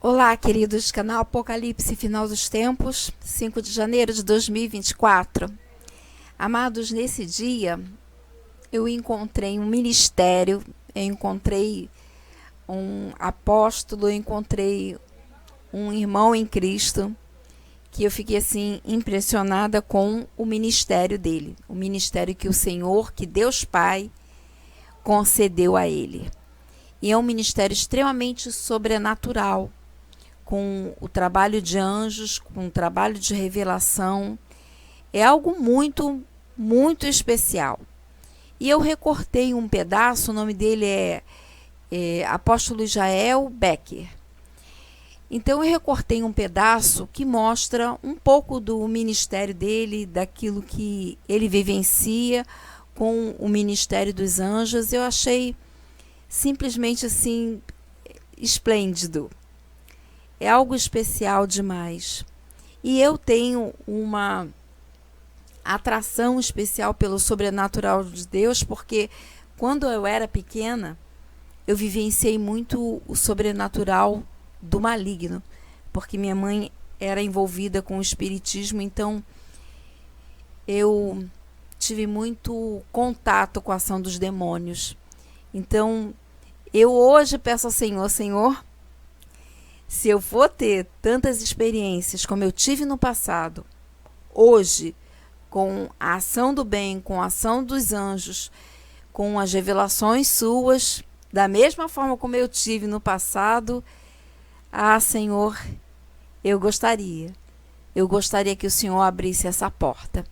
Olá, queridos, canal Apocalipse Final dos Tempos, 5 de janeiro de 2024. Amados, nesse dia eu encontrei um ministério, eu encontrei um apóstolo, eu encontrei um irmão em Cristo, que eu fiquei assim impressionada com o ministério dele, o ministério que o Senhor, que Deus Pai, concedeu a ele. E é um ministério extremamente sobrenatural, com o trabalho de anjos, com o trabalho de revelação. É algo muito, muito especial. E eu recortei um pedaço, o nome dele é Apóstolo Israel Becker. Então eu recortei um pedaço que mostra um pouco do ministério dele, daquilo que ele vivencia com o ministério dos anjos. Eu achei simplesmente assim esplêndido. É algo especial demais. E eu tenho uma atração especial pelo sobrenatural de Deus, porque quando eu era pequena, eu vivenciei muito o sobrenatural do maligno, porque minha mãe era envolvida com o espiritismo, então eu tive muito contato com a ação dos demônios. Então, eu hoje peço ao Senhor, Senhor, se eu for ter tantas experiências como eu tive no passado, hoje, com a ação do bem, com a ação dos anjos, com as revelações suas, da mesma forma como eu tive no passado, Senhor, eu gostaria que o Senhor abrisse essa porta.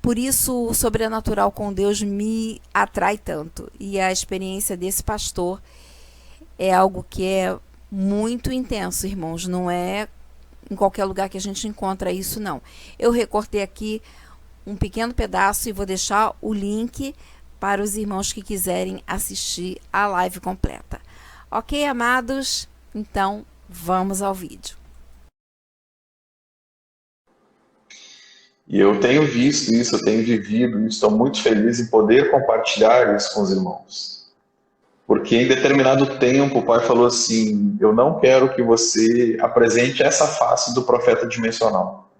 Por isso, o sobrenatural com Deus me atrai tanto. E a experiência desse pastor é algo que é muito intenso, irmãos. Não é em qualquer lugar que a gente encontra isso, não. Eu recortei aqui um pequeno pedaço e vou deixar o link para os irmãos que quiserem assistir a live completa. Ok, amados? Então, vamos ao vídeo. E eu tenho visto isso, eu tenho vivido isso, estou muito feliz em poder compartilhar isso com os irmãos. Porque em determinado tempo o pai falou assim, eu não quero que você apresente essa face do profeta dimensional.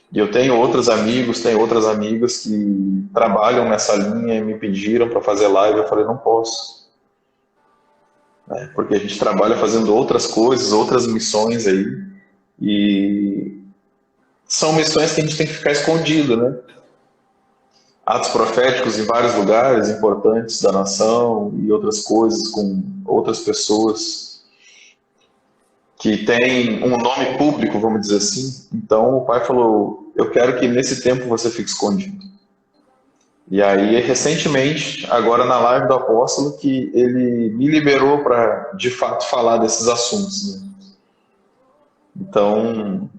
E eu tenho outros amigos, tenho outras amigas que trabalham nessa linha e me pediram para fazer live, eu falei, não posso. Porque a gente trabalha fazendo outras coisas, outras missões aí, e são missões que a gente tem que ficar escondido, né? Atos proféticos em vários lugares importantes da nação e outras coisas com outras pessoas que têm um nome público, vamos dizer assim. Então o pai falou, eu quero que nesse tempo você fique escondido. E aí, recentemente, agora na live do apóstolo, que ele me liberou para, de fato, falar desses assuntos. Né? Então,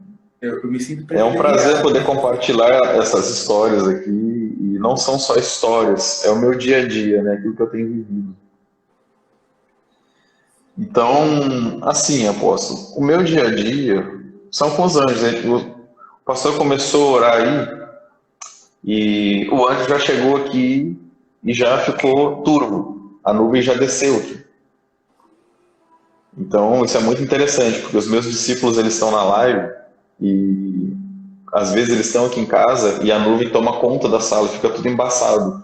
eu me sinto é um prazer poder compartilhar essas histórias aqui, e não são só histórias, é o meu dia a dia, né? Aquilo que eu tenho vivido. Então, assim, apóstolo, o meu dia a dia são com os anjos. O pastor começou a orar aí, e o anjo já chegou aqui e já ficou turvo. A nuvem já desceu aqui. Então, isso é muito interessante, porque os meus discípulos, eles estão na live e às vezes eles estão aqui em casa e a nuvem toma conta da sala, fica tudo embaçado.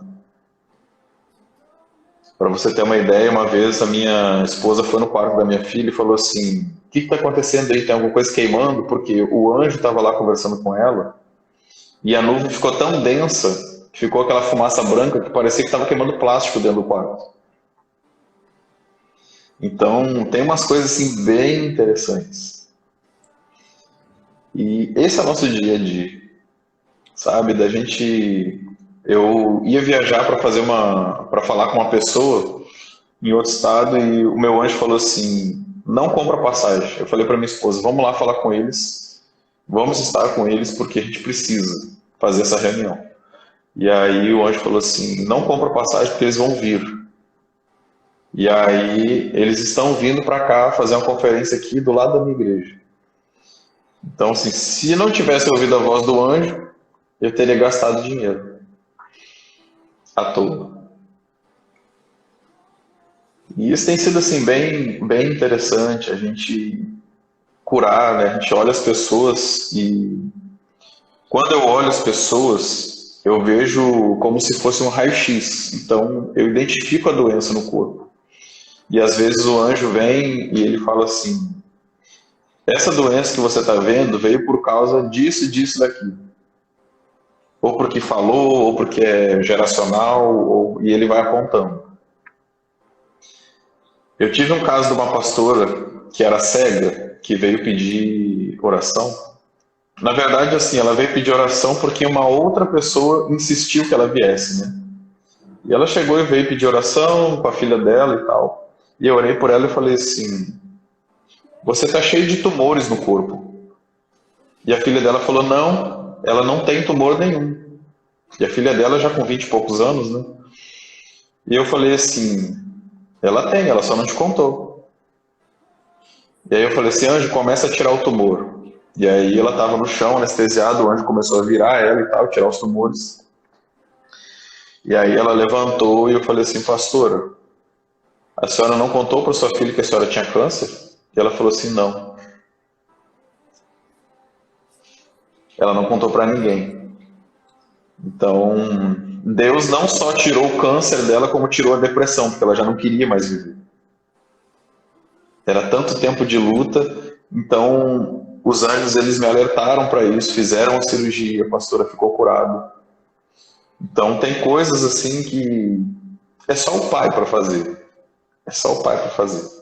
Para você ter uma ideia, uma vez a minha esposa foi no quarto da minha filha e falou assim, o que está acontecendo aí? Tem alguma coisa queimando? Porque o anjo estava lá conversando com ela e a nuvem ficou tão densa, que ficou aquela fumaça branca que parecia que estava queimando plástico dentro do quarto. Então, tem umas coisas assim bem interessantes. E esse é o nosso dia a dia, sabe? Da gente... Eu ia viajar para falar com uma pessoa em outro estado e o meu anjo falou assim, não compra passagem. Eu falei para minha esposa, vamos lá falar com eles, vamos estar com eles porque a gente precisa fazer essa reunião. E aí o anjo falou assim, não compra passagem porque eles vão vir. E aí eles estão vindo para cá fazer uma conferência aqui do lado da minha igreja. Então, assim, se não tivesse ouvido a voz do anjo, eu teria gastado dinheiro à toa. E isso tem sido assim bem interessante, a gente curar, né? A gente olha as pessoas e quando eu olho as pessoas, eu vejo como se fosse um raio-x. Então, eu identifico a doença no corpo. E às vezes o anjo vem e ele fala assim: essa doença que você está vendo veio por causa disso, disso, daquilo. Ou porque falou, ou porque é geracional, e ele vai apontando. Eu tive um caso de uma pastora que era cega, que veio pedir oração. Na verdade, assim, ela veio pedir oração porque uma outra pessoa insistiu que ela viesse, né? E ela chegou e veio pedir oração com a filha dela e tal. E eu orei por ela e falei assim: você está cheio de tumores no corpo. E a filha dela falou: não, ela não tem tumor nenhum. E a filha dela já com 20 e poucos anos, né? E eu falei assim: ela tem, ela só não te contou. E aí eu falei assim: anjo, começa a tirar o tumor. E aí ela estava no chão, anestesiada, o anjo começou a virar ela e tal, tirar os tumores. E aí ela levantou e eu falei assim: pastora, a senhora não contou para sua filha que a senhora tinha câncer? E ela falou assim: não. Ela não contou para ninguém. Então, Deus não só tirou o câncer dela, como tirou a depressão, porque ela já não queria mais viver. Era tanto tempo de luta, então os anjos eles me alertaram para isso, fizeram a cirurgia, a pastora ficou curada. Então tem coisas assim que é só o pai para fazer. É só o pai para fazer.